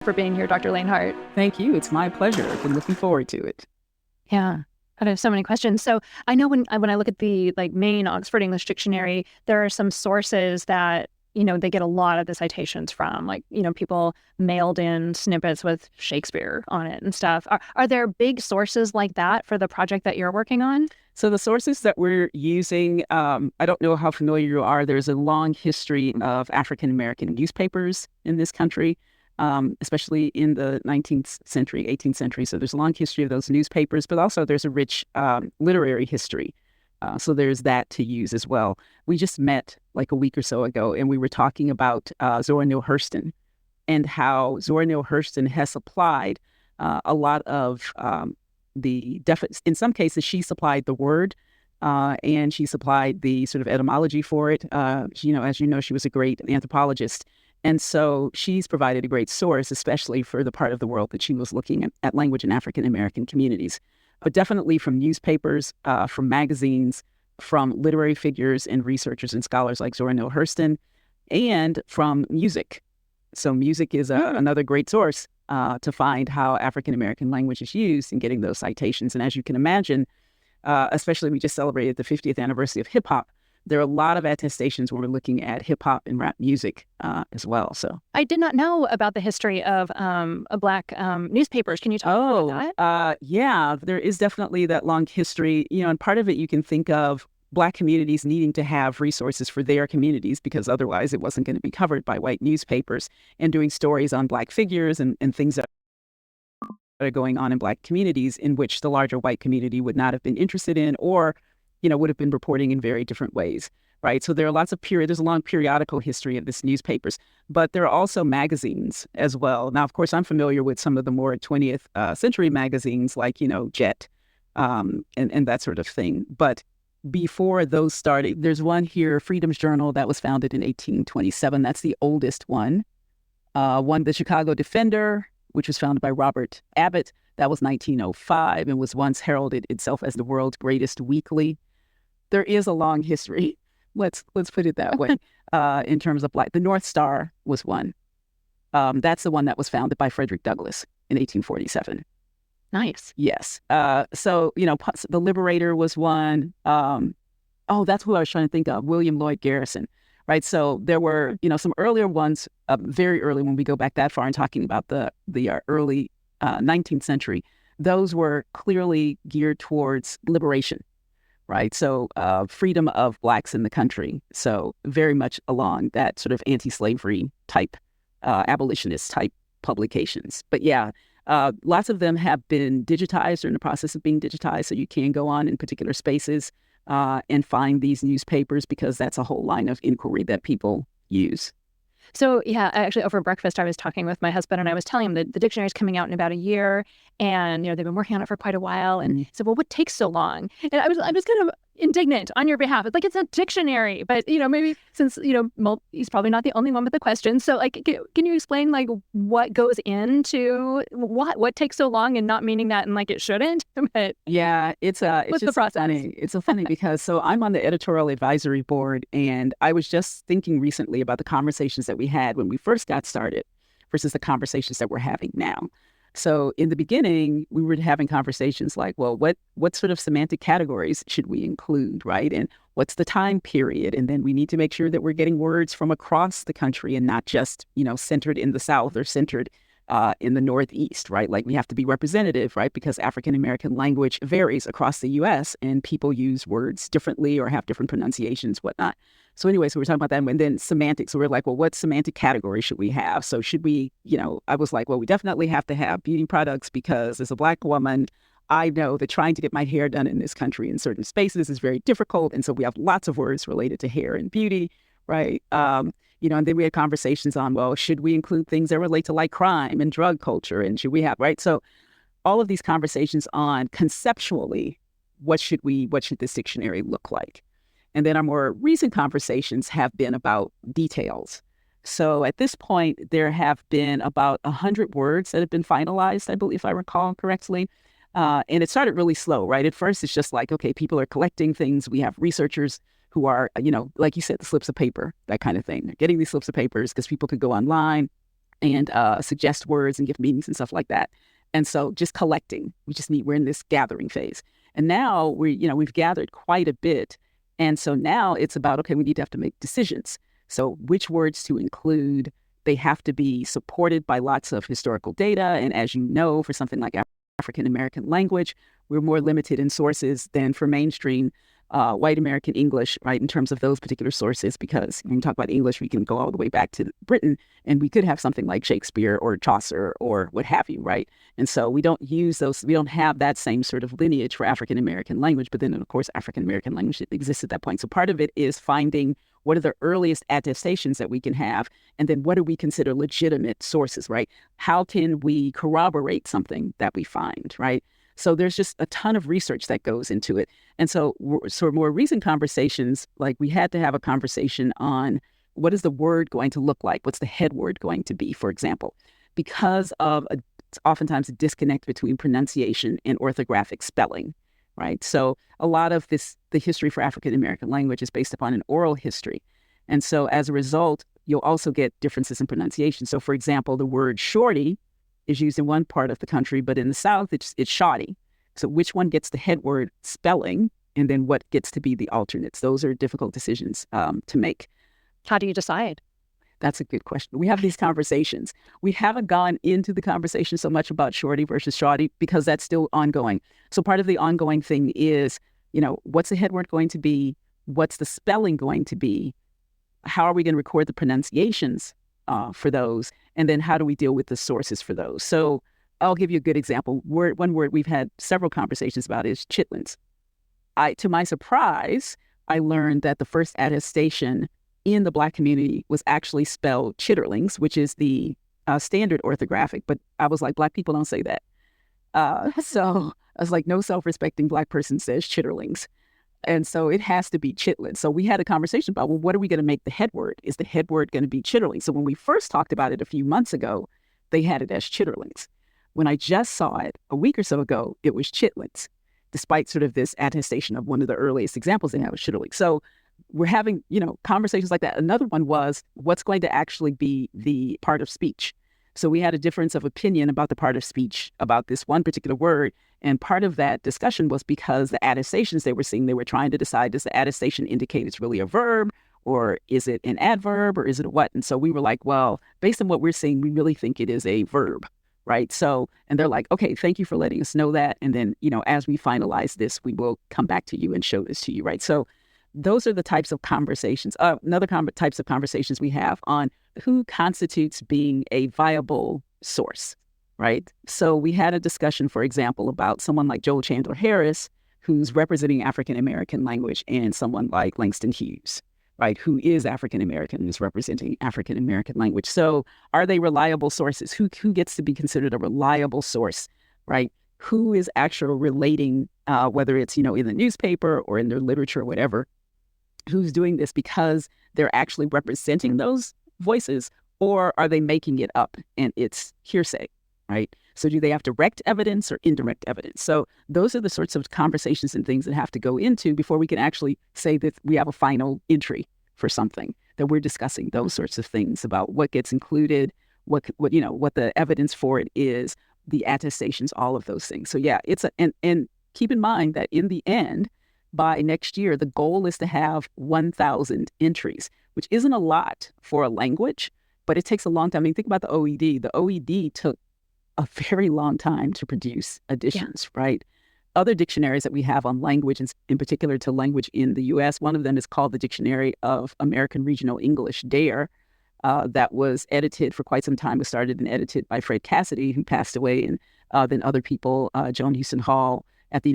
for being here, Dr. Lanehart. Thank you. It's my pleasure. I've been looking forward to it. Yeah. I have so many questions. So I know when I look at the main Oxford English Dictionary, there are some sources that, they get a lot of the citations from, people mailed in snippets with Shakespeare on it and stuff. Are there big sources like that for the project that you're working on? So the sources that we're using, I don't know how familiar you are. There's a long history of African-American newspapers in this country, especially in the 19th century, 18th century. So there's a long history of those newspapers, but also there's a rich literary history. So there's that to use as well. We just met like a week or so ago, and we were talking about Zora Neale Hurston and how Zora Neale Hurston has applied a lot of in some cases, she supplied the word and she supplied the sort of etymology for it. As you know, she was a great anthropologist. And so she's provided a great source, especially for the part of the world that she was looking at language in African-American communities. But definitely from newspapers, from magazines, from literary figures and researchers and scholars like Zora Neale Hurston, and from music. So music is another great source to find how African-American language is used in getting those citations. And as you can imagine, especially we just celebrated the 50th anniversary of hip-hop, there are a lot of attestations where we're looking at hip-hop and rap music as well. So I did not know about the history of Black newspapers. Can you talk about that? Yeah, there is definitely that long history, and part of it you can think of Black communities needing to have resources for their communities because otherwise it wasn't going to be covered by white newspapers, and doing stories on Black figures and things that are going on in Black communities in which the larger white community would not have been interested in, or would have been reporting in very different ways, right? So there are lots of there's a long periodical history of this newspapers, but there are also magazines as well. Now, of course, I'm familiar with some of the more 20th century magazines like, Jet and that sort of thing. But before those started, there's one here, Freedom's Journal, that was founded in 1827. That's the oldest one. The Chicago Defender, which was founded by Robert Abbott, that was 1905 and was once heralded itself as the world's greatest weekly. There is a long history. Let's put it that way. In terms of Black, the North Star was one. That's the one that was founded by Frederick Douglass in 1847. Nice. Yes. So the Liberator was one. That's who I was trying to think of. William Lloyd Garrison. Right. So there were some earlier ones, very early when we go back that far and talking about the early 19th century. Those were clearly geared towards liberation. Right. So freedom of Blacks in the country. So very much along that sort of anti-slavery type, abolitionist type publications. But yeah, lots of them have been digitized or in the process of being digitized. So you can go on in particular spaces and find these newspapers because that's a whole line of inquiry that people use. So yeah, actually over breakfast, I was talking with my husband and I was telling him that the dictionary is coming out in about a year and, they've been working on it for quite a while. And he said, well, what takes so long? And I was kind of indignant on your behalf. It's like, it's a dictionary, but, maybe since, he's probably not the only one with the question. So can you explain what goes into what takes so long, and not meaning that and it shouldn't, but yeah, it's what's the process? Funny. It's so funny because I'm on the editorial advisory board, and I was just thinking recently about the conversations that we had when we first got started versus the conversations that we're having now. So in the beginning, we were having conversations like, well, what sort of semantic categories should we include, right? And what's the time period? And then we need to make sure that we're getting words from across the country and not just, centered in the South or centered in the Northeast, right? We have to be representative, right? Because African-American language varies across the U.S. and people use words differently or have different pronunciations, whatnot. So anyway, so we're talking about that. And then semantics. So we're like, well, what semantic category should we have? So should we, I was like, well, we definitely have to have beauty products because as a Black woman, I know that trying to get my hair done in this country in certain spaces is very difficult. And so we have lots of words related to hair and beauty, right? And then we had conversations on, well, should we include things that relate to crime and drug culture? And should we have, right? So all of these conversations on conceptually, what should this dictionary look like? And then our more recent conversations have been about details. So at this point, there have been about 100 words that have been finalized, I believe, if I recall correctly. And it started really slow, right? At first, it's just okay, people are collecting things. We have researchers who are, like you said, the slips of paper, that kind of thing. They're getting these slips of papers because people could go online and suggest words and give meanings and stuff like that. And so just collecting, we're in this gathering phase. And now we've gathered quite a bit. And so now it's about, okay, we need to have to make decisions. So which words to include, they have to be supported by lots of historical data. And as you know, for something like African American language, we're more limited in sources than for mainstream white American English, right, in terms of those particular sources, because when we talk about English, we can go all the way back to Britain, and we could have something like Shakespeare or Chaucer or what have you, right? And so we don't use those, we don't have that same sort of lineage for African American language, but then, of course, African American language exists at that point. So part of it is finding what are the earliest attestations that we can have, and then what do we consider legitimate sources, right? How can we corroborate something that we find, right? So there's just a ton of research that goes into it. And so more recent conversations, like we had to have a conversation on what is the word going to look like? What's the head word going to be, for example? Because of oftentimes a disconnect between pronunciation and orthographic spelling, right? So a lot of the history for African American language is based upon an oral history. And so as a result, you'll also get differences in pronunciation. So for example, the word shorty is used in one part of the country, but in the South, it's shoddy. So which one gets the head word spelling, and then what gets to be the alternates? Those are difficult decisions to make. How do you decide? That's a good question. We have these conversations. We haven't gone into the conversation so much about shorty versus shoddy because that's still ongoing. So part of the ongoing thing is, what's the head word going to be? What's the spelling going to be? How are we going to record the pronunciations for those? And then how do we deal with the sources for those? So I'll give you a good example. One word we've had several conversations about is chitlins. To my surprise, I learned that the first attestation in the Black community was actually spelled chitterlings, which is the standard orthographic. But I was like, Black people don't say that. So I was like, no self-respecting Black person says chitterlings. And so it has to be chitlin. So we had a conversation about, well, what are we going to make the head word? Is the head word going to be chitterling? So when we first talked about it a few months ago, they had it as chitterlings. When I just saw it a week or so ago, it was chitlins, despite sort of this attestation of one of the earliest examples they have was chitterling. So we're having, conversations like that. Another one was, what's going to actually be the part of speech? So we had a difference of opinion about the part of speech about this one particular word. And part of that discussion was because the attestations they were seeing, they were trying to decide, does the attestation indicate it's really a verb, or is it an adverb, or is it a what? And so we were like, well, based on what we're seeing, we really think it is a verb, right? So, and they're like, okay, thank you for letting us know that. And then, as we finalize this, we will come back to you and show this to you, right? So those are the types of conversations, types of conversations we have on who constitutes being a viable source, right? So we had a discussion, for example, about someone like Joel Chandler Harris, who's representing African American language, and someone like Langston Hughes, right, who is African American and is representing African American language. So are they reliable sources? Who gets to be considered a reliable source, right? Who is actually relating, whether it's, in the newspaper or in their literature or whatever, who's doing this because they're actually representing those voices, or are they making it up and it's hearsay, right? So do they have direct evidence or indirect evidence? So those are the sorts of conversations and things that have to go into before we can actually say that we have a final entry for something, that we're discussing those sorts of things about what gets included, what the evidence for it is, the attestations, all of those things. So yeah, and keep in mind that in the end, by next year, the goal is to have 1,000 entries, which isn't a lot for a language, but it takes a long time. I mean, think about the OED. The OED took a very long time to produce editions, right? Other dictionaries that we have on language, and in particular to language in the U.S., one of them is called the Dictionary of American Regional English, DARE, that was edited for quite some time. It started and edited by Fred Cassidy, who passed away, and then other people, Joan Houston Hall at the